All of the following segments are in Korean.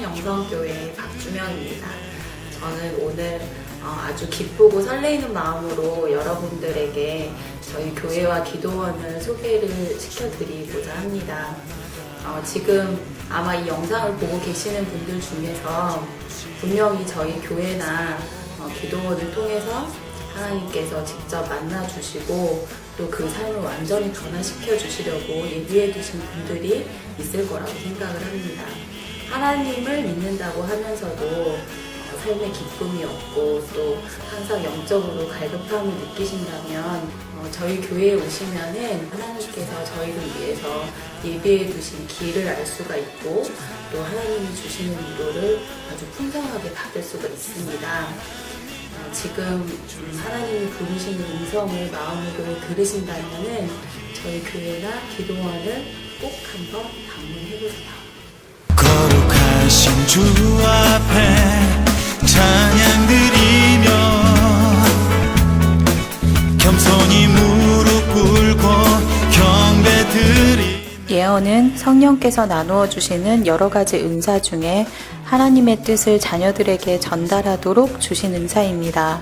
성령영성교회 박주명입니다. 저는 오늘 아주 기쁘고 설레이는 마음으로 여러분들에게 저희 교회와 기도원을 소개를 시켜드리고자 합니다. 지금 아마 이 영상을 보고 계시는 분들 중에서 분명히 저희 교회나 기도원을 통해서 하나님께서 직접 만나주시고 또 그 삶을 완전히 변화시켜 주시려고 예비해 두신 분들이 있을 거라고 생각을 합니다. 하나님을 믿는다고 하면서도 삶의 기쁨이 없고 또 항상 영적으로 갈급함을 느끼신다면 저희 교회에 오시면은 하나님께서 저희를 위해서 예비해 두신 길을 알 수가 있고 또 하나님이 주시는 위로를 아주 풍성하게 받을 수가 있습니다. 지금 하나님이 부르시는 음성을 마음으로 들으신다면은 저희 교회나 기도원을 꼭 한번 방문해보세요. 거룩하신 주 앞에 찬양 드리며 겸손히 무릎 꿇고 경배 드리. 예언은 성령께서 나누어 주시는 여러 가지 은사 중에 하나님의 뜻을 자녀들에게 전달하도록 주신 은사입니다.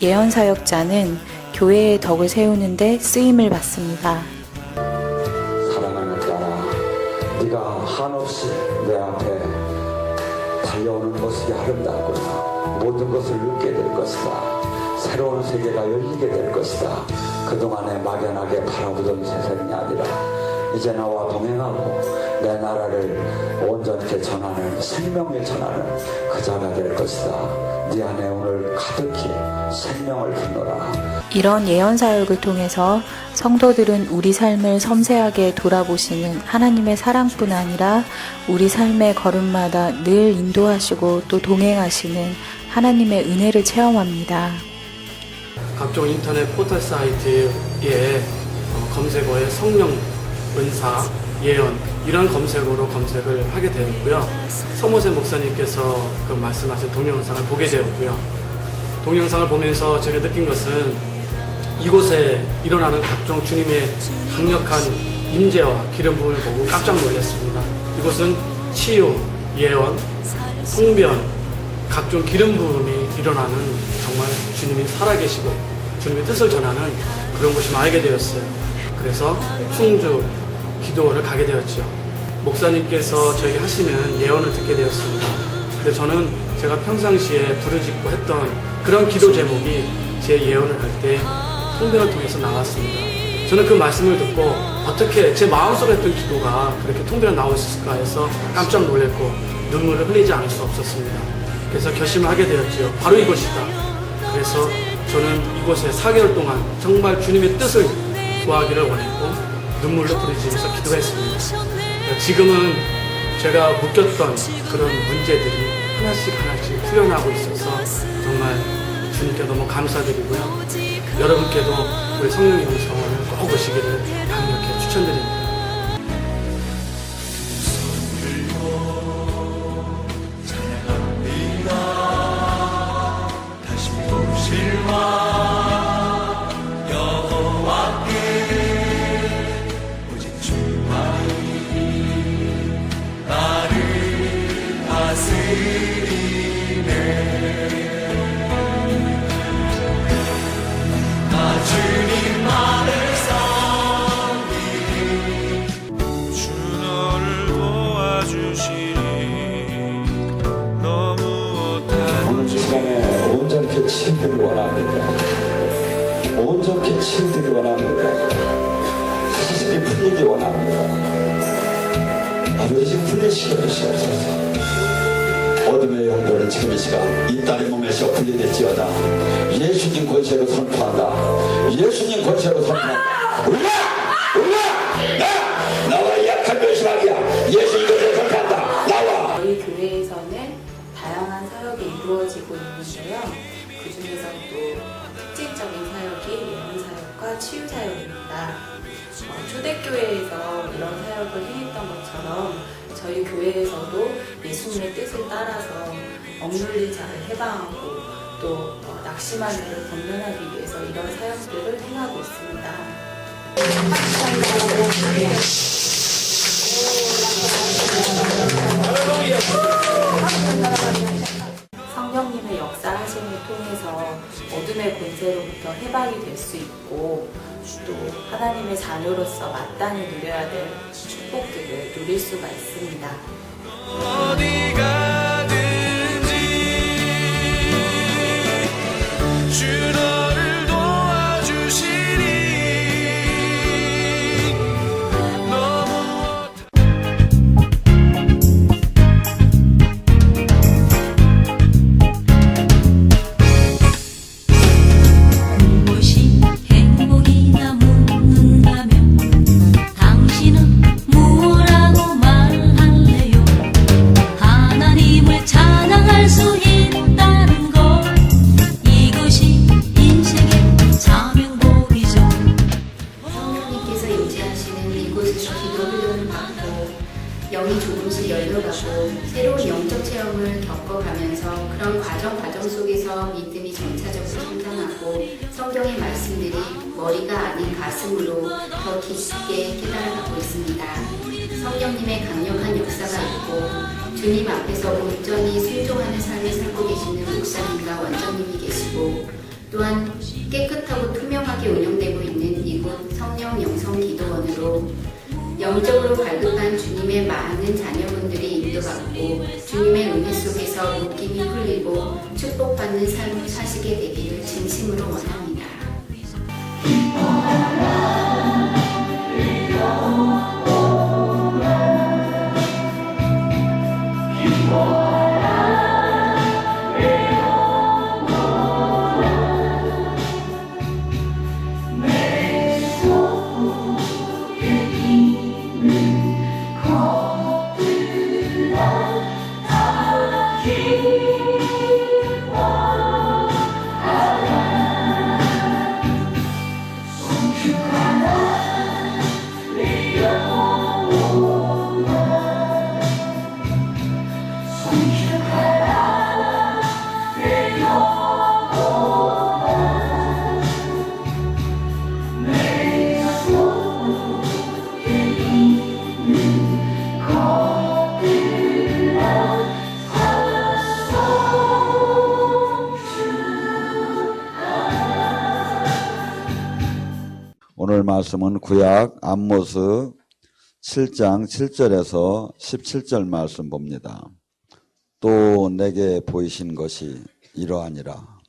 예언 사역자는 교회의 덕을 세우는 데 쓰임을 받습니다. 사랑하는 딸아, 네가 한없이 내 앞에 달려오는 모습이 아름답구나. 모든 것을 얻게 될 것이다. 새로운 세계가 열리게 될 것이다. 그동안에 막연하게 바라보던 세상이 아니라 이제 나와 동행하고 내 나라를 온전케 전하는 생명을 전하는 그 자가 될 것이다. 네 안에 오늘 가득히 생명을 품노라. 이런 예언 사역을 통해서 성도들은 우리 삶을 섬세하게 돌아보시는 하나님의 사랑뿐 아니라 우리 삶의 걸음마다 늘 인도하시고 또 동행하시는 하나님의 은혜를 체험합니다. 각종 인터넷 포털 사이트에 검색어에 성령, 은사, 예언 이런 검색어로 검색을 하게 되었고요. 서모세 목사님께서 그 말씀하신 동영상을 보게 되었고요. 동영상을 보면서 제가 느낀 것은 이곳에 일어나는 각종 주님의 강력한 임재와 기름 부음을 보고 깜짝 놀랐습니다. 이곳은 치유, 예언, 성변, 각종 기름 부음이 일어나는 정말 주님이 살아계시고 주님의 뜻을 전하는 그런 곳이 알게 되었어요. 그래서 충주 기도원을 가게 되었죠. 목사님께서 저에게 하시는 예언을 듣게 되었습니다. 근데 저는 제가 평상시에 부르짖고 했던 그런 기도 제목이 제 예언을 할 때 통변을 통해서 나왔습니다. 저는 그 말씀을 듣고 어떻게 제 마음속에 했던 기도가 그렇게 통변에 나올 수 있을까 해서 깜짝 놀랐고 눈물을 흘리지 않을 수 없었습니다. 그래서 결심을 하게 되었죠. 바로 이곳이다. 그래서 저는 이곳에 4개월 동안 정말 주님의 뜻을 구하기를 원했고 눈물로 부르짖으면서 기도했습니다. 지금은 제가 묶였던 그런 문제들이 하나씩 풀려나고 있어서 정말 주님께 너무 감사드리고요. 여러분께도 우리 성령의 영성을 꼭 오시기를 강력히 추천드립니다. 오늘 시간에 온전히 치유되기 원합니다. 온전히 치유되기 원합니다. 사실이 풀리기 원합니다. 아버지 풀리시게 주시옵소서. 어둠의 영들은 지금 이 시간 이 딸의 몸에서 분리될지어다. 예수님 권세로 선포한다. 예수님 권세로 선포한다. 올라! 나와 약한 멸시하기야. 예수 이것을 선포한다. 나와! 저희 교회에서는 다양한 사역이 이루어지고 있는데요. 그 중에서도 특징적인 사역이 예언 사역과 치유 사역입니다. 초대교회에서 이런 사역을 행했던 것처럼 저희 교회에서도 예수님의 뜻을 따라서 억눌린 자를 해방하고 또 낙심한 자를 권면하기 위해서 이런 사역들을 행하고 있습니다. 할렐루야! 하나님의 권세로부터 해방이 될 수 있고 또 하나님의 자녀로서 마땅히 누려야 될 축복들을 누릴 수가 있습니다. 어디 가든지 주 너를 도와주시니 너무 무엇이 행복이냐 묻는다면 당신은 뭐라고 말할래요? 하나님을 찬양할 수 있다는 것, 이것이 인생의 사명복이죠. 성령님께서 임재하시는 이곳에서 기도 훈련을 받고 영이 조금씩 열려가고 새로운 영적 체험을 겪어가면서 그런 과정 속에서 믿음이 점차적으로 성장하고 성경의 말씀들이 머리가 아닌 가슴으로 더 깊게 깨달아가고 있습니다. 성령님의 강력한 역사가 있고 주님 앞에서 온전히 순종하는 삶을 살고 계시는 목사님과 원장님이 계시고 또한 깨끗하고 투명하게 운영되고 있는 이곳 성령 영성 기도원으로 영적으로 갈급한 주님의 많은 자녀분들이 인도받고 주님의 은혜 속에서 묶임이 풀리고 축복받는 삶을 사시게 되기를 진심으로 원합니다. 오늘 말씀은 구약 암모스 7장 7절에서 17절 말씀 봅니다. 또 내게 보이신 것이 이러하니라.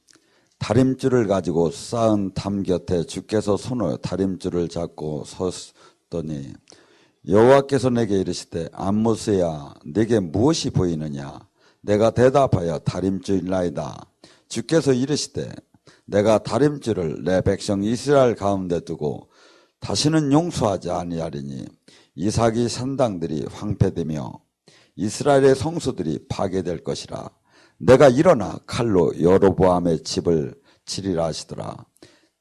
다림줄을 가지고 쌓은 담 곁에 주께서 손으로 다림줄을 잡고 섰더니 여호와께서 내게 이르시되 암모스야 내게 무엇이 보이느냐? 내가 대답하여 다림줄이나이다. 주께서 이르시되 내가 다림줄을 내 백성 이스라엘 가운데 두고 다시는 용서하지 아니하리니 이삭의 산당들이 황폐되며 이스라엘의 성소들이 파괴될 것이라. 내가 일어나 칼로 여로보암의 집을 치리라 하시더라.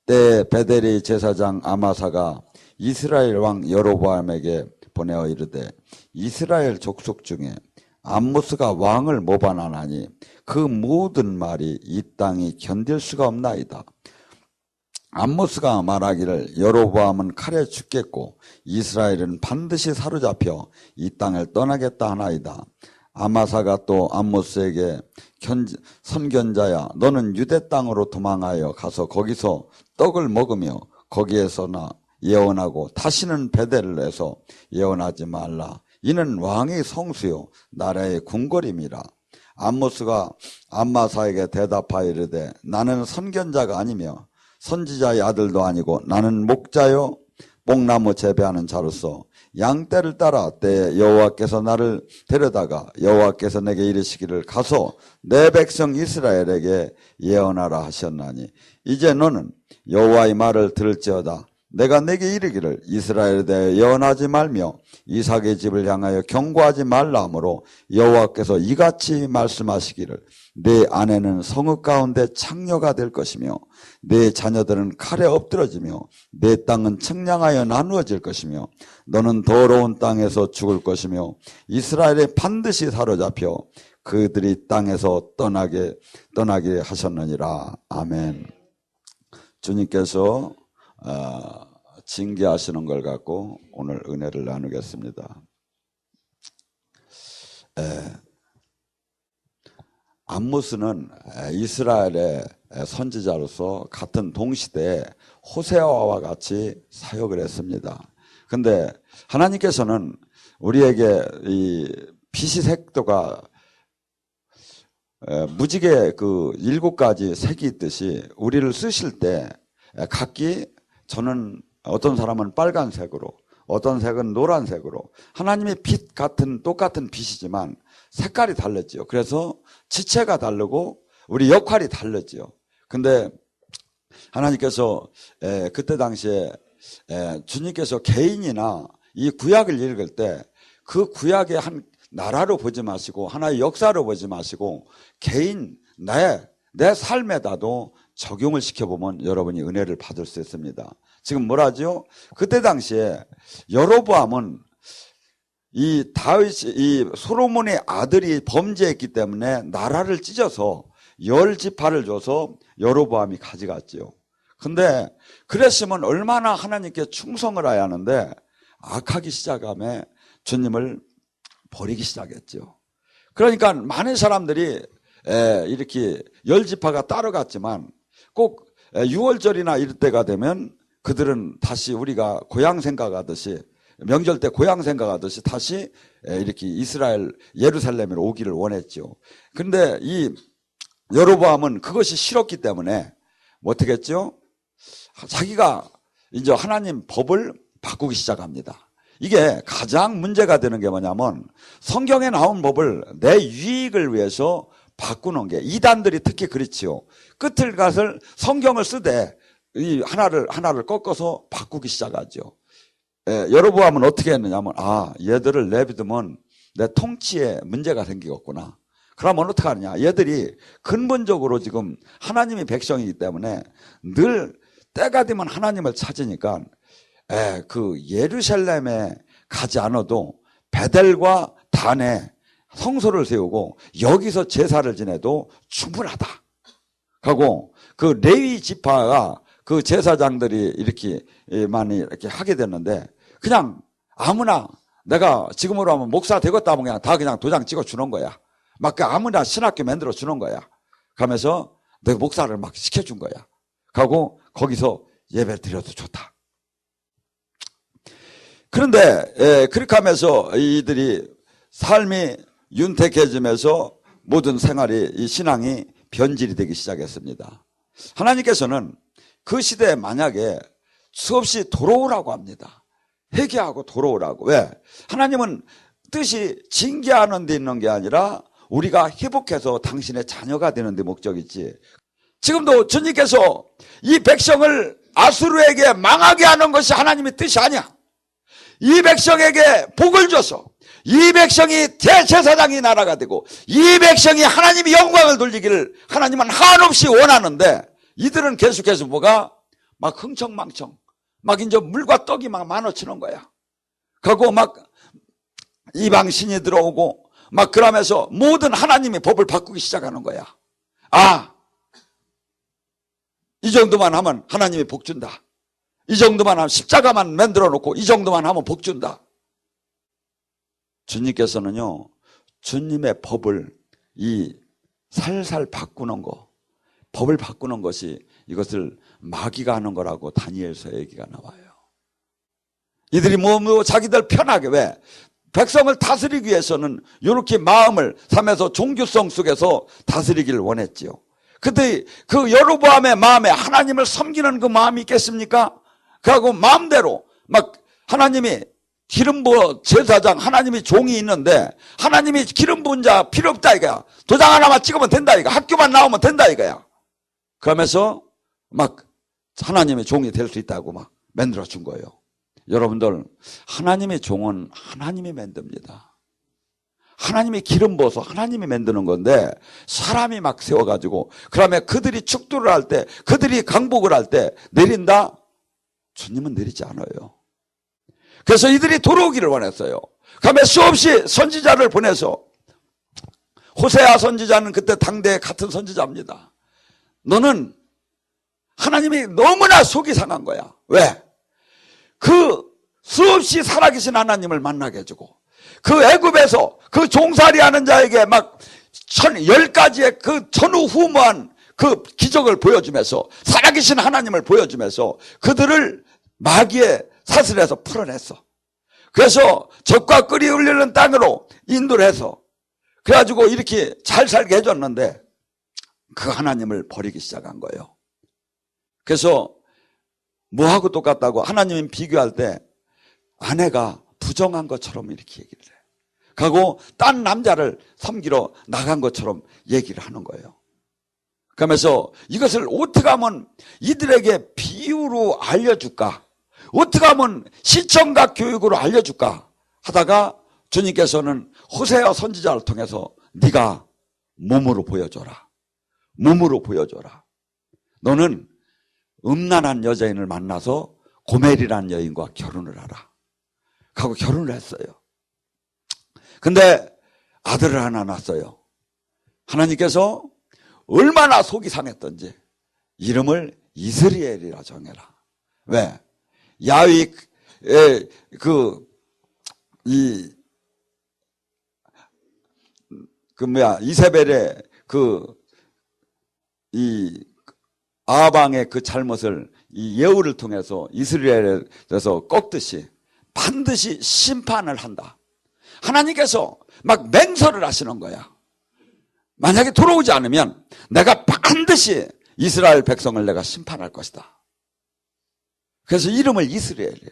때 베델의 제사장 아마사가 이스라엘 왕 여로보암에게 보내어 이르되 이스라엘 족속 중에 암모스가 왕을 모반하나니 그 모든 말이 이 땅이 견딜 수가 없나이다. 암모스가 말하기를 여로보암은 칼에 죽겠고 이스라엘은 반드시 사로잡혀 이 땅을 떠나겠다 하나이다. 아마사가 또 암모스에게 선견자야 너는 유대 땅으로 도망하여 가서 거기서 떡을 먹으며 거기에서나 예언하고 다시는 베델에서 예언하지 말라. 이는 왕의 성수요 나라의 궁궐임이라. 암모스가 암마사에게 대답하여 이르되 나는 선견자가 아니며 선지자의 아들도 아니고 나는 목자요 뽕나무 재배하는 자로서 양떼를 따라 때에 여호와께서 나를 데려다가 여호와께서 내게 이르시기를 가서 내 백성 이스라엘에게 예언하라 하셨나니 이제 너는 여호와의 말을 들을지어다. 내가 내게 이르기를 이스라엘에 대하여 예언하지 말며 이삭의 집을 향하여 경고하지 말라 하므로 여호와께서 이같이 말씀하시기를 내 아내는 성읍 가운데 창녀가 될 것이며 내 자녀들은 칼에 엎드러지며 내 땅은 청량하여 나누어질 것이며 너는 더러운 땅에서 죽을 것이며 이스라엘에 반드시 사로잡혀 그들이 땅에서 떠나게 하셨느니라. 아멘. 주님께서 징계하시는 걸 갖고 오늘 은혜를 나누겠습니다. 암모스는 이스라엘의 선지자로서 같은 동시대에 호세아와 같이 사역을 했습니다. 근데 하나님께서는 우리에게 이 빛이 색도가 무지개 그 7가지 색이 있듯이 우리를 쓰실 때 각기 저는 어떤 사람은 빨간색으로 어떤 색은 노란색으로 하나님의 빛 같은 똑같은 빛이지만 색깔이 다르죠. 그래서 지체가 다르고 우리 역할이 다르죠. 근데 하나님께서 그때 당시에 주님께서 개인이나 이 구약을 읽을 때 그 구약의 한 나라로 보지 마시고 하나의 역사로 보지 마시고 개인 내 삶에다도 적용을 시켜보면 여러분이 은혜를 받을 수 있습니다. 지금 뭐라죠? 그때 당시에 여로보암은 이 솔로몬의 아들이 범죄했기 때문에 나라를 찢어서 10지파를 줘서 여로보암이 가져갔지요. 근데 그랬으면 얼마나 하나님께 충성을 해야 하는데 악하기 시작하며 주님을 버리기 시작했죠. 그러니까 많은 사람들이 이렇게 10지파가 따라갔지만 꼭 6월절이나 이럴 때가 되면 그들은 다시 우리가 고향 생각하듯이 명절 때 고향 생각하듯이 다시 이렇게 이스라엘 예루살렘으로 오기를 원했죠. 그런데 이 여로보암은 그것이 싫었기 때문에 어떻게 했죠? 자기가 이제 하나님 법을 바꾸기 시작합니다. 이게 가장 문제가 되는 게 뭐냐면 성경에 나온 법을 내 유익을 위해서 바꾸는 게 이단들이 특히 그렇지요. 끝을 가서 성경을 쓰되 이 하나를 꺾어서 바꾸기 시작하죠. 여로보암은 어떻게 했느냐면 얘들을 내비두면 내 통치에 문제가 생기겠구나. 그러면 어떻게 하느냐? 얘들이 근본적으로 지금 하나님의 백성이기 때문에 늘 때가 되면 하나님을 찾으니까 그 예루살렘에 가지 않아도 베델과 단에 성소를 세우고 여기서 제사를 지내도 충분하다. 하고 그 레위 지파가 그 제사장들이 이렇게 많이 이렇게 하게 됐는데 그냥 아무나 내가 지금으로 하면 목사 되겠다 하면 그냥 다 그냥 도장 찍어 주는 거야. 막 그 아무나 신학교 만들어 주는 거야. 가면서 내가 목사를 막 시켜준 거야. 가고 거기서 예배 드려도 좋다. 그런데 그렇게 하면서 이들이 삶이 윤택해지면서 모든 생활이 이 신앙이 변질이 되기 시작했습니다. 하나님께서는 그 시대에 만약에 수없이 돌아오라고 합니다. 회개하고 돌아오라고. 왜? 하나님은 뜻이 징계하는 데 있는 게 아니라 우리가 회복해서 당신의 자녀가 되는 데 목적이지. 지금도 주님께서 이 백성을 아수르에게 망하게 하는 것이 하나님의 뜻이 아니야. 이 백성에게 복을 줘서 이 백성이 대제사장이 나라가 되고 이 백성이 하나님의 영광을 돌리기를 하나님은 한없이 원하는데 이들은 계속해서 뭐가 막 흥청망청 막 이제 물과 떡이 막 많아지는 거야. 그리고 막 이방신이 들어오고 막 그러면서 모든 하나님의 법을 바꾸기 시작하는 거야. 이 정도만 하면 하나님이 복 준다. 이 정도만 하면 십자가만 만들어 놓고 이 정도만 하면 복 준다. 주님께서는요, 주님의 법을 이 살살 바꾸는 거, 법을 바꾸는 것이 이것을 마귀가 하는 거라고 다니엘서 얘기가 나와요. 이들이 뭐 자기들 편하게 왜? 백성을 다스리기 위해서는 이렇게 마음을 삼아서 종교성 속에서 다스리기를 원했지요. 근데 그 여로보암의 마음에 하나님을 섬기는 그 마음이 있겠습니까? 그하고 마음대로 막 하나님이 기름 부어 제사장 하나님이 종이 있는데 하나님이 기름 부은 자 필요 없다 이거야. 도장 하나만 찍으면 된다 이거. 학교만 나오면 된다 이거야. 그러면서 막 하나님의 종이 될 수 있다고 막 만들어 준 거예요. 여러분들 하나님의 종은 하나님이 만듭니다. 하나님이 기름 부어서 하나님이 만드는 건데 사람이 막 세워가지고 그러면 그들이 축도를 할 때 그들이 강복을 할 때 내린다? 주님은 내리지 않아요. 그래서 이들이 돌아오기를 원했어요. 그러면 수없이 선지자를 보내서 호세아 선지자는 그때 당대의 같은 선지자입니다. 너는 하나님이 너무나 속이 상한 거야. 왜? 그 수없이 살아계신 하나님을 만나게 해주고 그 애굽에서 그 종살이하는 자에게 막 10가지의 그 전후후무한 그 기적을 보여주면서 살아계신 하나님을 보여주면서 그들을 마귀의 사슬에서 풀어냈어. 그래서 적과 끓이 흘리는 땅으로 인도를 해서 그래가지고 이렇게 잘 살게 해줬는데 그 하나님을 버리기 시작한 거예요. 그래서 뭐하고 똑같다고 하나님은 비교할 때 아내가 부정한 것처럼 이렇게 얘기를 해. 가고 딴 남자를 섬기러 나간 것처럼 얘기를 하는 거예요. 그러면서 이것을 어떻게 하면 이들에게 비유로 알려줄까? 어떻게 하면 시청각 교육으로 알려줄까? 하다가 주님께서는 호세아 선지자를 통해서 네가 몸으로 보여줘라. 몸으로 보여줘라. 너는 음란한 여자인을 만나서 고멜이라는 여인과 결혼을 하라. 하고 결혼을 했어요. 근데 아들을 하나 낳았어요. 하나님께서 얼마나 속이 상했던지 이름을 이스라엘이라 정해라. 왜? 야윗의 이세벨의 아방의 그 잘못을 이 예후를 통해서 이스라엘에서 꺾듯이 반드시 심판을 한다. 하나님께서 막 맹설을 하시는 거야. 만약에 돌아오지 않으면 내가 반드시 이스라엘 백성을 내가 심판할 것이다. 그래서 이름을 이스라엘이에요.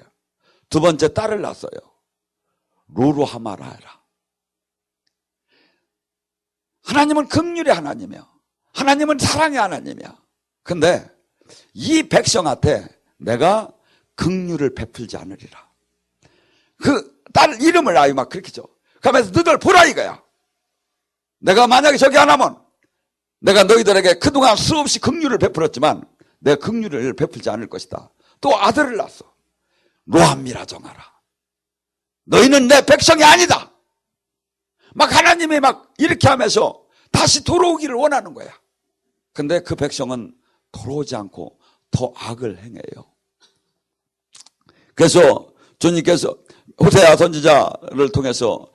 두 번째 딸을 낳았어요. 로로하마라라. 하나님은 긍휼의 하나님이야. 하나님은 사랑의 하나님이야. 근데 이 백성한테 내가 긍휼을 베풀지 않으리라. 그 딸 이름을 아유 막 그렇게 줘. 그러면서 너희들 보라 이거야. 내가 만약에 저기 안 하면 내가 너희들에게 그동안 수없이 긍휼을 베풀었지만 내가 긍휼을 베풀지 않을 것이다. 또 아들을 낳았어. 로함미라 정하라. 너희는 내 백성이 아니다. 막 하나님이 막 이렇게 하면서 다시 돌아오기를 원하는 거야. 근데 그 백성은 돌아오지 않고 더 악을 행해요. 그래서 주님께서 호세아 선지자를 통해서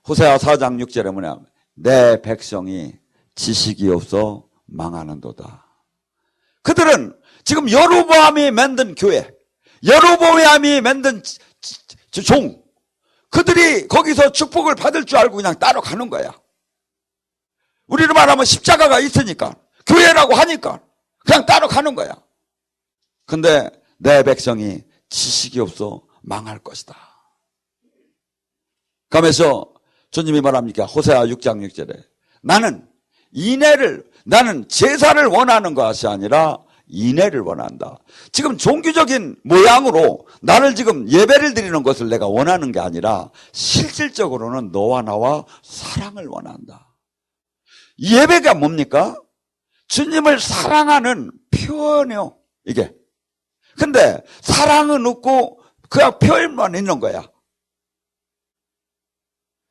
호세아 4장 6절에 뭐냐, 내 백성이 지식이 없어 망하는도다. 그들은 지금 여로보암이 만든 교회, 여로보암이 만든 종, 그들이 거기서 축복을 받을 줄 알고 그냥 따로 가는 거야. 우리로 말하면 십자가가 있으니까, 교회라고 하니까 그냥 따로 가는 거야. 근데 내 백성이 지식이 없어 망할 것이다. 그러면서 주님이 말합니까? 호세아 6장 6절에 나는 제사를 원하는 것이 아니라 인애를 원한다. 지금 종교적인 모양으로 나를 지금 예배를 드리는 것을 내가 원하는 게 아니라 실질적으로는 너와 나와 사랑을 원한다. 이 예배가 뭡니까? 주님을 사랑하는 표현이요, 이게. 근데 사랑은 없고 그냥 표현만 있는 거야.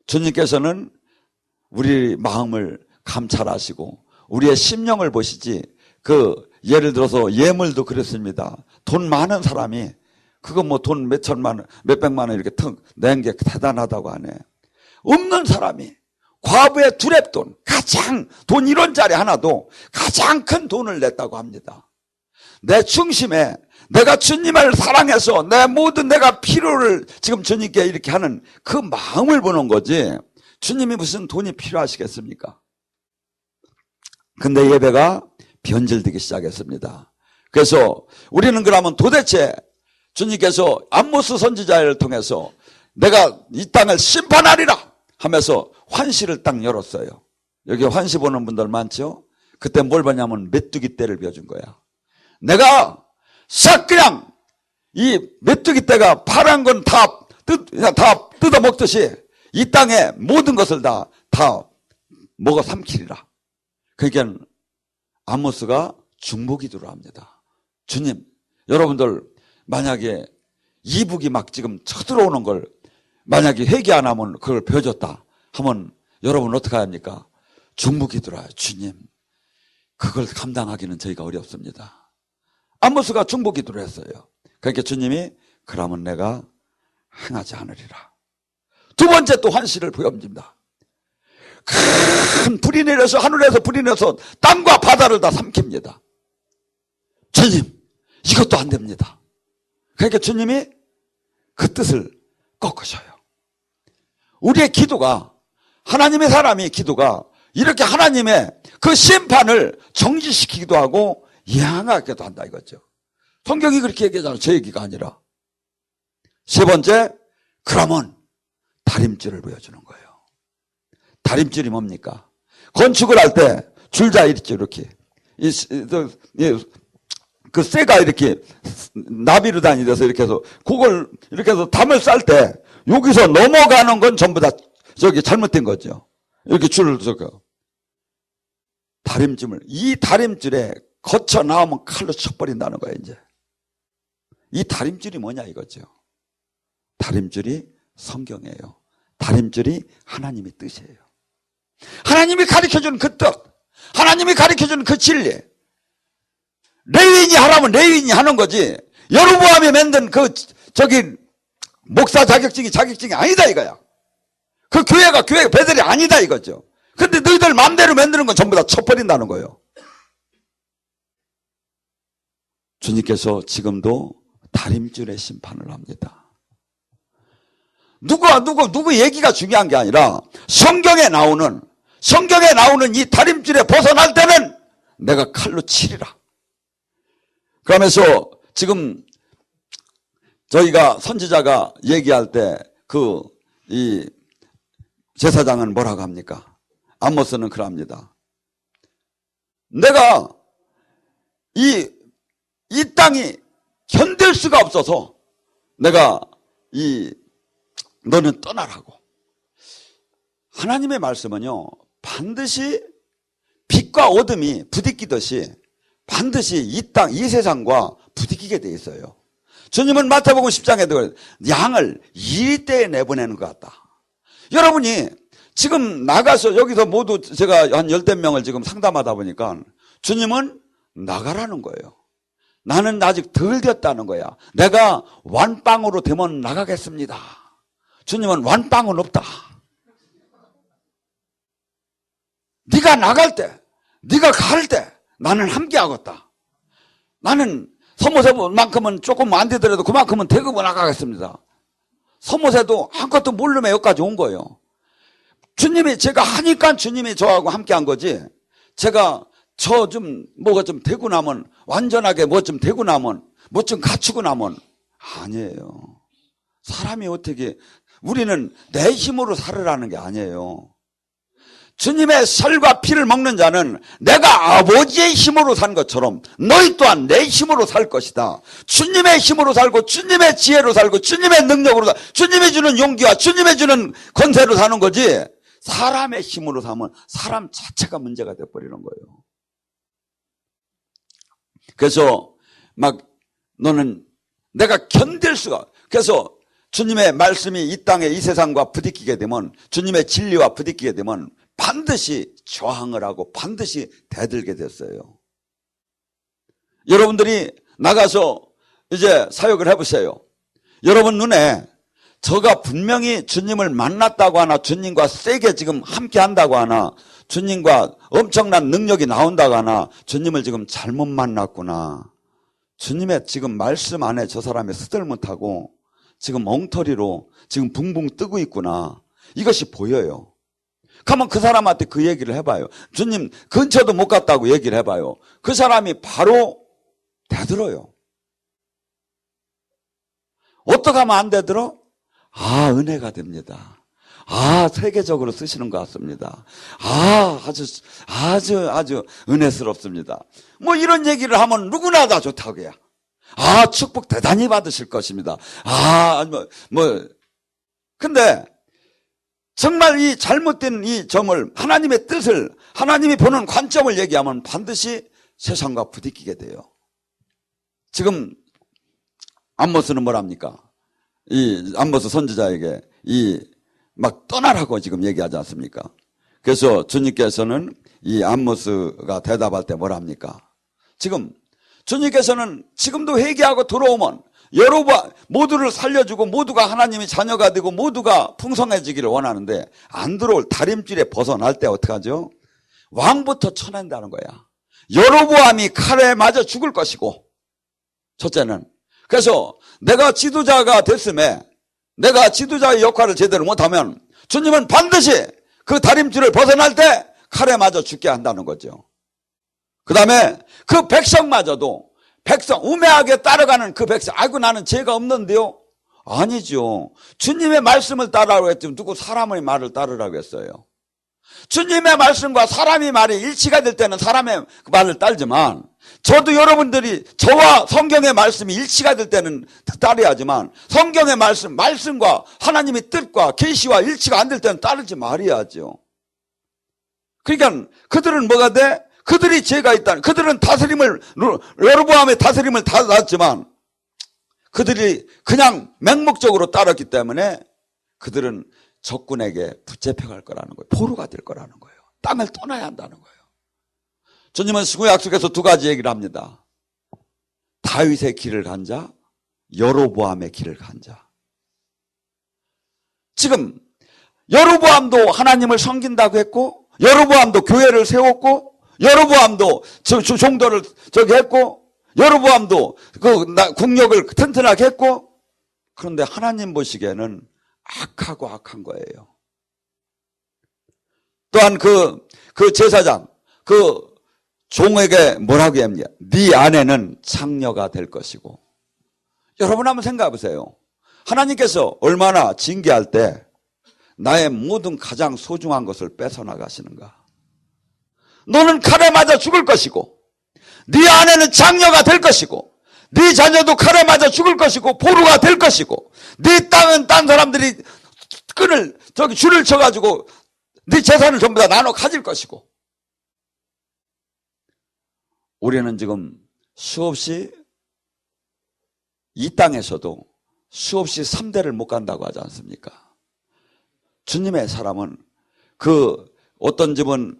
주님께서는 우리 마음을 감찰하시고 우리의 심령을 보시지, 예를 들어서 예물도 그렇습니다. 돈 많은 사람이 그거 뭐 돈 몇천만 원, 몇백만 원 이렇게 턱 낸 게 대단하다고 하네. 없는 사람이 과부의 두랩돈, 가장 돈 1원짜리 하나도 가장 큰 돈을 냈다고 합니다. 내 중심에 내가 주님을 사랑해서 내 모든 내가 필요를 지금 주님께 이렇게 하는 그 마음을 보는 거지, 주님이 무슨 돈이 필요하시겠습니까? 근데 예배가 변질되기 시작했습니다. 그래서 우리는 그러면 도대체 주님께서 아모스 선지자를 통해서 내가 이 땅을 심판하리라 하면서 환시를 딱 열었어요. 여기 환시 보는 분들 많죠? 그때 뭘 보냐면 메뚜기 떼를 비워준 거야. 내가 싹 그냥 이 메뚜기 떼가 파란 건 다 뜯어 먹듯이 이 땅의 모든 것을 다 먹어 삼키리라. 그러니까 아모스가 중보기도를 합니다. 주님, 여러분들 만약에 이북이 막 지금 쳐들어오는 걸 만약에 회개 안 하면 그걸 베어줬다 하면 여러분 어떻게 합니까? 중보기도를 해요. 주님, 그걸 감당하기는 저희가 어렵습니다. 아모스가 중보기도를 했어요. 그러니까 주님이 그러면 내가 행하지 않으리라. 두 번째 또 환시를 보여줍니다. 큰 불이 내려서 하늘에서 불이 내려서 땅과 바다를 다 삼킵니다. 주님, 이것도 안 됩니다. 그러니까 주님이 그 뜻을 꺾으셔요. 우리의 기도가, 하나님의 사람의 기도가 이렇게 하나님의 그 심판을 정지시키기도 하고 양하게도 한다 이거죠. 성경이 그렇게 얘기하잖아요. 제 얘기가 아니라. 세 번째, 그러면 다림줄을 보여주는 거예요. 다림줄이 뭡니까? 건축을 할 때 줄자 있죠, 이렇게. 그 쇠가 이렇게 나비로 다니면서 이렇게 해서 그걸 이렇게 해서 담을 쌀 때 여기서 넘어가는 건 전부 다 저기 잘못된 거죠. 이렇게 줄을 서고 다림줄을, 이 다림줄에 거쳐 나오면 칼로 쳐버린다는 거예요, 이제. 이 다림줄이 뭐냐 이거죠. 다림줄이 성경이에요. 다림줄이 하나님의 뜻이에요. 하나님이 가르쳐주는 그 뜻, 하나님이 가르쳐주는 그 진리. 레위인이 하라면 레위인이 하는 거지. 여로보암이 만든 그 저기 목사 자격증이 아니다 이거야. 그 교회가 배들이 아니다 이거죠. 근데 너희들 마음대로 만드는 건 전부 다 쳐버린다는 거예요. 주님께서 지금도 다림줄의 심판을 합니다. 누구 얘기가 중요한 게 아니라 성경에 나오는 이 다림줄에 벗어날 때는 내가 칼로 치리라. 그러면서 지금 저희가 선지자가 얘기할 때 이 제사장은 뭐라고 합니까? 아모스는 그럽니다. 내가 이 땅이 견딜 수가 없어서 내가 너는 떠나라고. 하나님의 말씀은요, 반드시 빛과 어둠이 부딪히듯이 반드시 이 땅, 이 세상과 부딪히게 돼 있어요. 주님은 마태복음 10장에도 양을 이리때에 내보내는 것 같다. 여러분이 지금 나가서 여기서 모두 제가 한 10대 명을 지금 상담하다 보니까 주님은 나가라는 거예요. 나는 아직 덜 됐다는 거야. 내가 완빵으로 되면 나가겠습니다. 주님은 완빵은 없다. 네가 나갈 때, 네가 갈 때 나는 함께하겠다. 나는 서모세만큼은 조금 안 되더라도 그만큼은 대급을 나가겠습니다. 서모세도 아무것도 모르면 여기까지 온 거예요. 주님이 제가 하니까 주님이 저하고 함께한 거지. 제가 뭐가 좀 되고 나면 완전하게 뭐 좀 되고 나면 뭐 좀 갖추고 나면 아니에요. 사람이 어떻게, 우리는 내 힘으로 살으라는 게 아니에요. 주님의 살과 피를 먹는 자는 내가 아버지의 힘으로 산 것처럼 너희 또한 내 힘으로 살 것이다. 주님의 힘으로 살고 주님의 지혜로 살고 주님의 능력으로 살고 주님이 주는 용기와 주님이 주는 권세로 사는 거지, 사람의 힘으로 사면 사람 자체가 문제가 돼버리는 거예요. 그래서 너는 내가 견딜 수가, 그래서 주님의 말씀이 이 땅에 이 세상과 부딪히게 되면, 주님의 진리와 부딪히게 되면 반드시 저항을 하고 반드시 대들게 됐어요. 여러분들이 나가서 이제 사역을 해보세요. 여러분 눈에 저가 분명히 주님을 만났다고 하나, 주님과 세게 지금 함께 한다고 하나, 주님과 엄청난 능력이 나온다고 하나, 주님을 지금 잘못 만났구나. 주님의 지금 말씀 안에 저 사람이 스들못하고 지금 엉터리로 지금 붕붕 뜨고 있구나. 이것이 보여요. 그러면 그 사람한테 그 얘기를 해봐요. 주님 근처도 못 갔다고 얘기를 해봐요. 그 사람이 바로 대들어요. 어떻게 하면 안 되들어? 은혜가 됩니다. 세계적으로 쓰시는 것 같습니다. 아주 은혜스럽습니다. 뭐 이런 얘기를 하면 누구나 다 좋다고 해요. 축복 대단히 받으실 것입니다. 근데 정말 이 잘못된 이 점을, 하나님의 뜻을, 하나님이 보는 관점을 얘기하면 반드시 세상과 부딪히게 돼요. 지금 아모스는 뭐랍니까? 이 아모스 선지자에게 막 떠나라고 지금 얘기하지 않습니까? 그래서 주님께서는 이 아모스가 대답할 때 뭐랍니까? 지금 주님께서는 지금도 회개하고 들어오면 여러분 모두를 살려주고 모두가 하나님의 자녀가 되고 모두가 풍성해지기를 원하는데 안 들어올 다림질에 벗어날 때 어떡하죠? 왕부터 쳐낸다는 거야. 여로보암이 칼에 맞아 죽을 것이고, 첫째는. 그래서 내가 지도자가 됐음에 내가 지도자의 역할을 제대로 못하면 주님은 반드시 그 다림질을 벗어날 때 칼에 맞아 죽게 한다는 거죠. 그 다음에 그 백성마저도 백성, 우매하게 따라가는 그 백성, 아이고 나는 죄가 없는데요? 아니죠. 주님의 말씀을 따르라고 했지 누구 사람의 말을 따르라고 했어요. 주님의 말씀과 사람의 말이 일치가 될 때는 사람의 말을 따르지만, 저도 여러분들이 저와 성경의 말씀이 일치가 될 때는 따라야지만, 성경의 말씀과 하나님의 뜻과 계시와 일치가 안 될 때는 따르지 말아야죠. 그러니까 그들은 뭐가 돼? 그들이 죄가 있다는, 그들은 다스림을, 여로보암의 다스림을 다 놨지만 그들이 그냥 맹목적으로 따랐기 때문에 그들은 적군에게 붙잡혀갈 거라는 거예요. 포로가 될 거라는 거예요. 땅을 떠나야 한다는 거예요. 주님은 신구약 약속에서 두 가지 얘기를 합니다. 다윗의 길을 간 자, 여로보암의 길을 간 자. 지금 여로보암도 하나님을 섬긴다고 했고, 여로보암도 교회를 세웠고, 여로보암도 종도를 했고, 여로보암도 그 국력을 튼튼하게 했고, 그런데 하나님 보시기에는 악하고 악한 거예요. 또한 그 제사장, 그 종에게 뭐라고 합니까? 네 아내는 창녀가 될 것이고. 여러분 한번 생각해 보세요. 하나님께서 얼마나 징계할 때 나의 모든 가장 소중한 것을 뺏어 나가시는가. 너는 칼에 맞아 죽을 것이고, 네 아내는 장녀가 될 것이고, 네 자녀도 칼에 맞아 죽을 것이고 포로가 될 것이고, 네 땅은 딴 사람들이 줄을 쳐가지고 네 재산을 전부 다 나눠 가질 것이고. 우리는 지금 수없이 이 땅에서도 수없이 3대를 못 간다고 하지 않습니까? 주님의 사람은 어떤 집은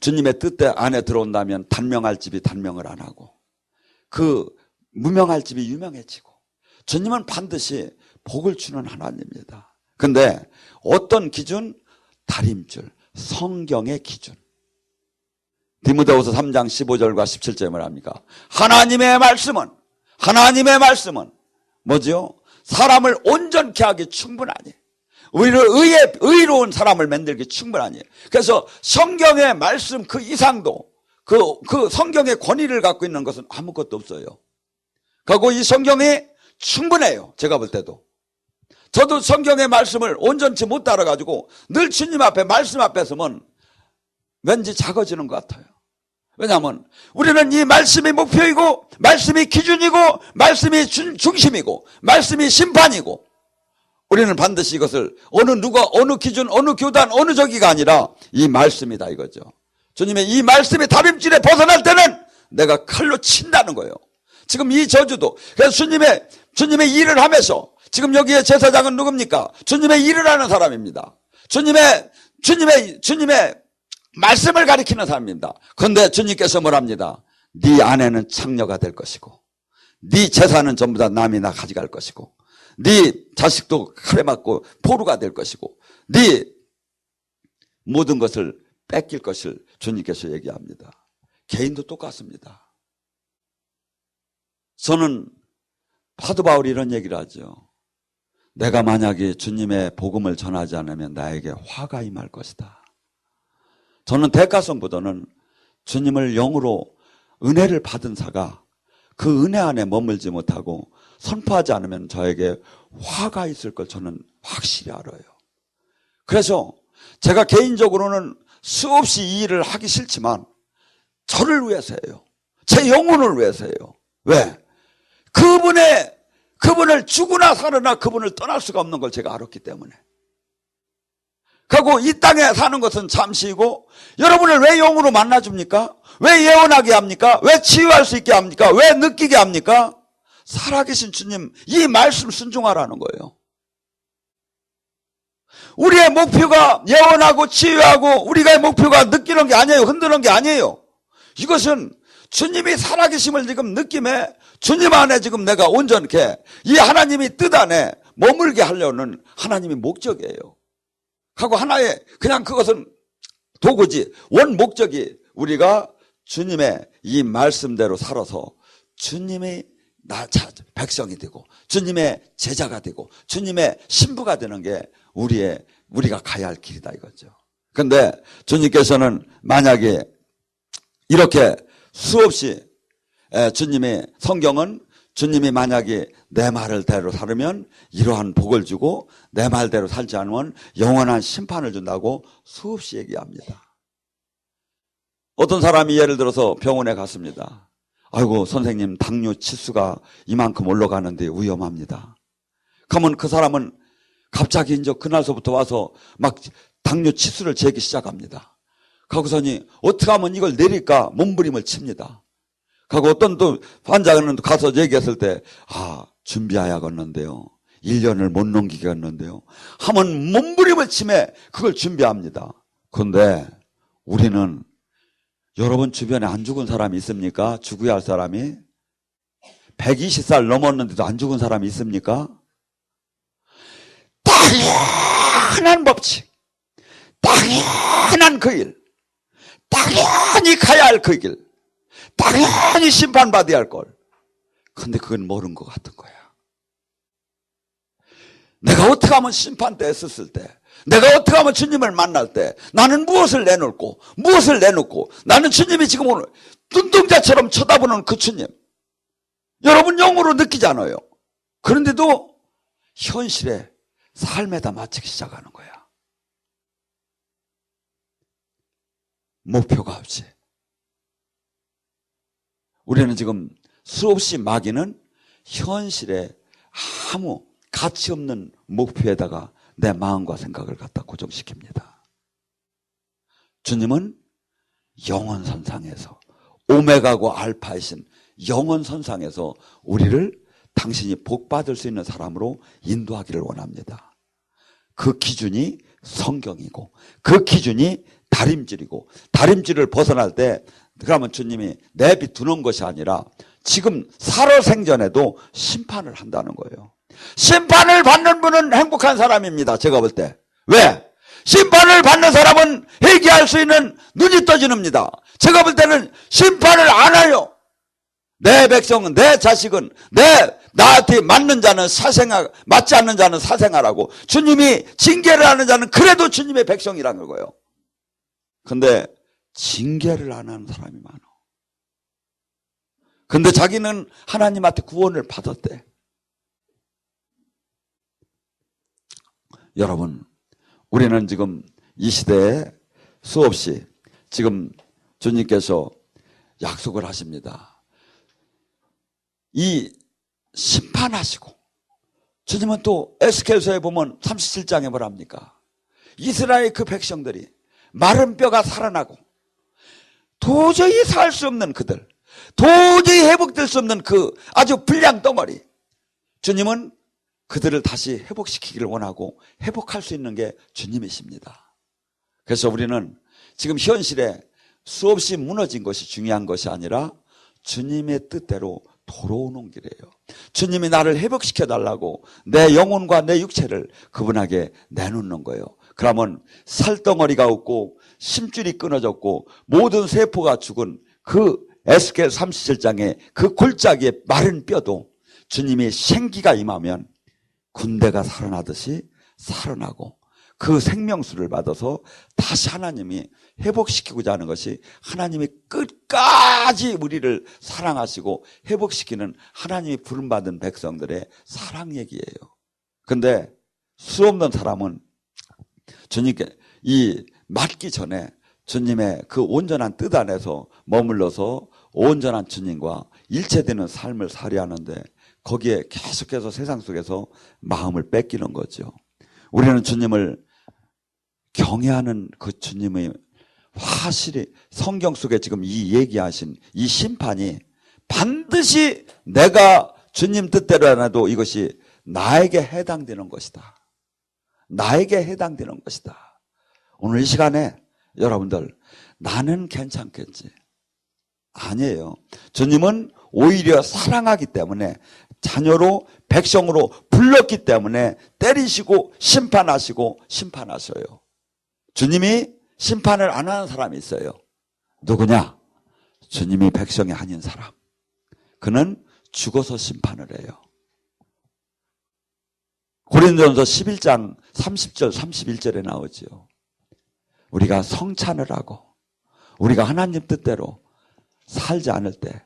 주님의 뜻대 안에 들어온다면 단명할 집이 단명을 안 하고, 무명할 집이 유명해지고, 주님은 반드시 복을 주는 하나님입니다. 근데 어떤 기준? 다림줄, 성경의 기준. 디모데후서 3장 15절과 17절에 뭐랍니까? 하나님의 말씀은 뭐죠? 사람을 온전케 하기 충분하니, 오히려 의로운 사람을 만들기 충분하니. 그래서 성경의 말씀 그 이상도, 그 성경의 권위를 갖고 있는 것은 아무것도 없어요. 그리고 이 성경이 충분해요. 제가 볼 때도. 저도 성경의 말씀을 온전치 못 따라가지고 늘 주님 앞에, 말씀 앞에 서면 왠지 작아지는 것 같아요. 왜냐하면 우리는 이 말씀이 목표이고, 말씀이 기준이고, 말씀이 중심이고, 말씀이 심판이고, 우리는 반드시 이것을 어느 기준, 어느 교단, 어느 저기가 아니라 이 말씀이다 이거죠. 주님의 이 말씀이 다림질에 벗어날 때는 내가 칼로 친다는 거예요. 지금 이 저주도, 그래서 주님의 일을 하면서, 지금 여기에 제사장은 누굽니까? 주님의 일을 하는 사람입니다. 주님의 말씀을 가리키는 사람입니다. 그런데 주님께서 뭐랍니다? 네 아내는 창녀가 될 것이고, 네 재산은 전부 다 남이 나 가져갈 것이고, 네 자식도 칼에 맞고 포로가 될 것이고, 네 모든 것을 뺏길 것을 주님께서 얘기합니다. 개인도 똑같습니다. 저는 사도 바울이 이런 얘기를 하죠. 내가 만약에 주님의 복음을 전하지 않으면 나에게 화가 임할 것이다. 저는 대가성보다는 주님을 영으로 은혜를 받은 자가 그 은혜 안에 머물지 못하고 선포하지 않으면 저에게 화가 있을 걸 저는 확실히 알아요. 그래서 제가 개인적으로는 수없이 이 일을 하기 싫지만 저를 위해서예요. 제 영혼을 위해서예요. 왜? 그분을 죽으나 살으나 그분을 떠날 수가 없는 걸 제가 알았기 때문에. 그리고 이 땅에 사는 것은 잠시이고, 여러분을 왜 영으로 만나줍니까? 왜 예언하게 합니까? 왜 치유할 수 있게 합니까? 왜 느끼게 합니까? 살아계신 주님 이 말씀 순종하라는 거예요. 우리의 목표가 예언하고 치유하고, 우리가 목표가 느끼는 게 아니에요. 흔드는 게 아니에요. 이것은 주님이 살아계심을 지금 느낌에 주님 안에 지금 내가 온전케 이 하나님이 뜻 안에 머물게 하려는 하나님의 목적이에요. 하고 하나의 그냥 그것은 도구지 원 목적이 우리가 주님의 이 말씀대로 살아서 주님의 백성이 되고 주님의 제자가 되고 주님의 신부가 되는 게 우리가 가야 할 길이다 이거죠. 근데 주님께서는 만약에 이렇게 수없이 주님의 성경은 주님이 만약에 내 말을대로 살으면 이러한 복을 주고 내 말대로 살지 않으면 영원한 심판을 준다고 수없이 얘기합니다. 어떤 사람이 예를 들어서 병원에 갔습니다. 아이고 선생님 당뇨 치수가 이만큼 올라가는데 위험합니다. 그러면 그 사람은 갑자기 이제 그날서부터 와서 막 당뇨 치수를 재기 시작합니다. 거기서니 어떻게 하면 이걸 내릴까 몸부림을 칩니다. 하고 어떤 또 환자는 가서 얘기했을 때 준비해야겠는데요. 1년을 못 넘기겠는데요. 하면 몸부림을 치매 그걸 준비합니다. 그런데 우리는 여러분 주변에 안 죽은 사람이 있습니까? 죽어야 할 사람이? 120살 넘었는데도 안 죽은 사람이 있습니까? 당연한 법칙, 당연한 그 일, 당연히 가야 할 그 길, 당연히 심판받아야 할 걸. 근데 그건 모르는 것 같은 거야. 내가 어떻게 하면 심판 때 했었을 때, 내가 어떻게 하면 주님을 만날 때 나는 무엇을 내놓고 나는 주님이 지금 오늘 눈동자처럼 쳐다보는 그 주님 여러분 영으로 느끼잖아요. 그런데도 현실에 삶에다 맞추기 시작하는 거야. 목표가 없이 우리는 지금 수없이 마귀는 현실에 아무 가치 없는 목표에다가 내 마음과 생각을 갖다 고정시킵니다. 주님은 영원선상에서 오메가고 알파이신 영원선상에서 우리를 당신이 복받을 수 있는 사람으로 인도하기를 원합니다. 그 기준이 성경이고 그 기준이 다림질이고 다림질을 벗어날 때 그러면 주님이 내비두는 것이 아니라 지금 살아생전에도 심판을 한다는 거예요. 심판을 받는 분은 행복한 사람입니다. 제가 볼 때. 왜? 심판을 받는 사람은 회개할 수 있는 눈이 떠지는입니다. 제가 볼 때는 심판을 안 해요. 내 백성은 내 자식은 나한테 맞는 자는 사생아 맞지 않는 자는 사생아라고 주님이 징계를 하는 자는 그래도 주님의 백성이라는 거예요. 근데 징계를 안 하는 사람이 많아. 근데 자기는 하나님한테 구원을 받았대. 여러분, 우리는 지금 이 시대에 수없이 지금 주님께서 약속을 하십니다. 이 심판하시고 주님은 또 에스겔서에 보면 37장에 뭐랍니까? 이스라엘 그 백성들이 마른 뼈가 살아나고 도저히 살 수 없는 그들, 도저히 회복될 수 없는 그 아주 불량 덩어리, 주님은 그들을 다시 회복시키기를 원하고 회복할 수 있는 게 주님이십니다. 그래서 우리는 지금 현실에 수없이 무너진 것이 중요한 것이 아니라 주님의 뜻대로 돌아오는 길이에요. 주님이 나를 회복시켜 달라고 내 영혼과 내 육체를 그분에게 내놓는 거예요. 그러면 살덩어리가 없고 심줄이 끊어졌고 모든 세포가 죽은 그 에스겔 37장의 그 골짜기의 마른 뼈도 주님이 생기가 임하면 군대가 살아나듯이 살아나고 그 생명수를 받아서 다시 하나님이 회복시키고자 하는 것이 하나님이 끝까지 우리를 사랑하시고 회복시키는 하나님이 부름받은 백성들의 사랑 얘기예요. 근데 수없는 사람은 주님께 이 맞기 전에 주님의 그 온전한 뜻 안에서 머물러서 온전한 주님과 일체되는 삶을 살아야 하는데 거기에 계속해서 세상 속에서 마음을 뺏기는 거죠. 우리는 주님을 경외하는 그 주님의 확실히 성경 속에 지금 이 얘기하신 이 심판이 반드시 내가 주님 뜻대로 안 해도 이것이 나에게 해당되는 것이다. 나에게 해당되는 것이다. 오늘 이 시간에 여러분들 나는 괜찮겠지. 아니에요. 주님은 오히려 사랑하기 때문에 자녀로 백성으로 불렀기 때문에 때리시고 심판하셔요. 주님이 심판을 안 하는 사람이 있어요. 누구냐? 주님이 백성이 아닌 사람. 그는 죽어서 심판을 해요. 고린도전서 11장 30절 31절에 나오죠. 우리가 성찬을 하고 우리가 하나님 뜻대로 살지 않을 때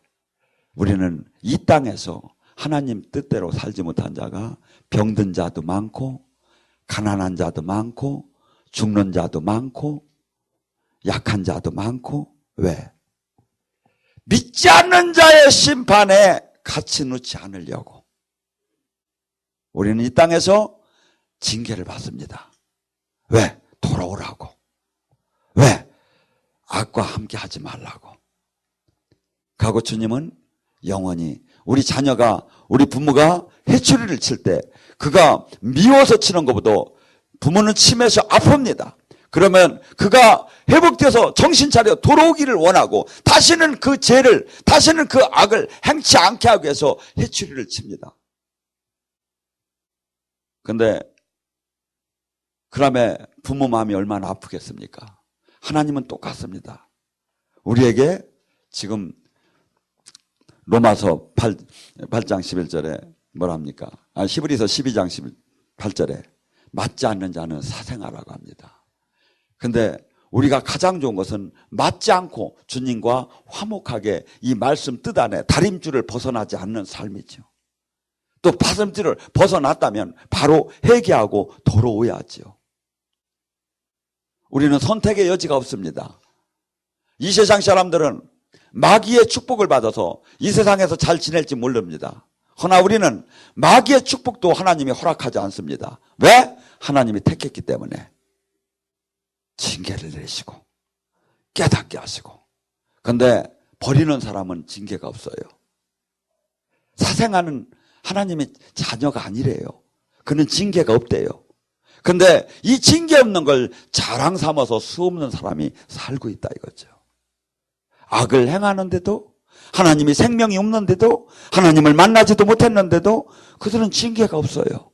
우리는 이 땅에서 하나님 뜻대로 살지 못한 자가 병든 자도 많고 가난한 자도 많고 죽는 자도 많고 약한 자도 많고 왜? 믿지 않는 자의 심판에 같이 넣지 않으려고 우리는 이 땅에서 징계를 받습니다. 왜? 돌아오라고. 왜? 악과 함께 하지 말라고. 가고 주님은 영원히 우리 자녀가 우리 부모가 회초리를 칠 때 그가 미워서 치는 것보다 부모는 치면서 아픕니다. 그러면 그가 회복돼서 정신 차려 돌아오기를 원하고 다시는 그 죄를 다시는 그 악을 행치 않게 하기 위해서 회초리를 칩니다. 근데 그다음에 부모 마음이 얼마나 아프겠습니까? 하나님은 똑같습니다. 우리에게 지금 로마서 8장 11절에 뭐랍니까? 히브리서 12장 18절에 맞지 않는 자는 사생아라고 합니다. 근데 우리가 가장 좋은 것은 맞지 않고 주님과 화목하게 이 말씀 뜻 안에 다림줄을 벗어나지 않는 삶이죠. 또 다림줄을 벗어났다면 바로 회개하고 돌아오야죠. 우리는 선택의 여지가 없습니다. 이 세상 사람들은 마귀의 축복을 받아서 이 세상에서 잘 지낼지 모릅니다. 그러나 우리는 마귀의 축복도 하나님이 허락하지 않습니다. 왜? 하나님이 택했기 때문에 징계를 내리시고 깨닫게 하시고. 그런데 버리는 사람은 징계가 없어요. 사생아는 하나님의 자녀가 아니래요. 그는 징계가 없대요. 그런데 이 징계 없는 걸 자랑 삼아서 수없는 사람이 살고 있다 이거죠. 악을 행하는데도 하나님이 생명이 없는데도 하나님을 만나지도 못했는데도 그들은 징계가 없어요.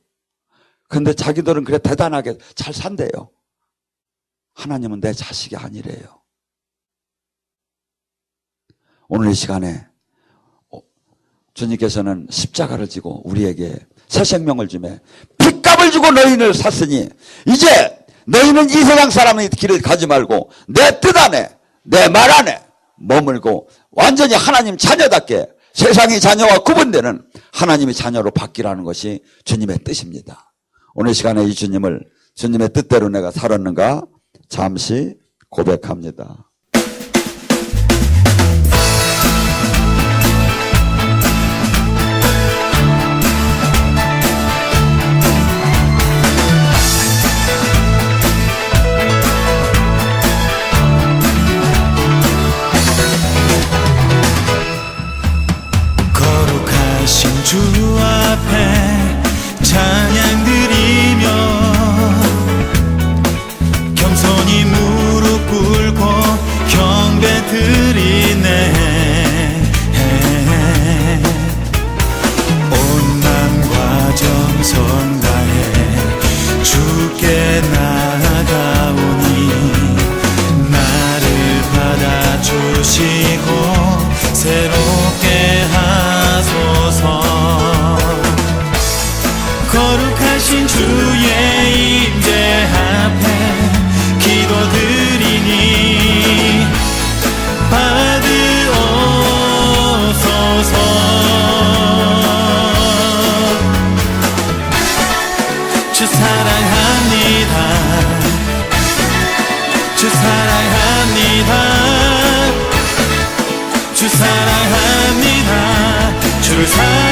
그런데 자기들은 그래 대단하게 잘 산대요. 하나님은 내 자식이 아니래요. 오늘 이 시간에 주님께서는 십자가를 지고 우리에게 새 생명을 주매 핏값을 주고 너희를 샀으니 이제 너희는 이 세상 사람의 길을 가지 말고 내 뜻 안에 내 말 안에 머물고 완전히 하나님 자녀답게 세상의 자녀와 구분되는 하나님의 자녀로 바뀌라는 것이 주님의 뜻입니다. 오늘 시간에 이 주님의 뜻대로 내가 살았는가 잠시 고백합니다. 주 앞에 찬양 드리며 겸손히 무릎 꿇고 경배 드리네. 온맘과 정성 다해 주께 나아가오니 나를 받아주시고 새롭게 하소서. 거룩하신 주의 임재 앞에 기도드리니 받으옵소서. 주 사랑합니다. 주 사랑합니다. 주 사랑합니다. 주를 사랑합니다.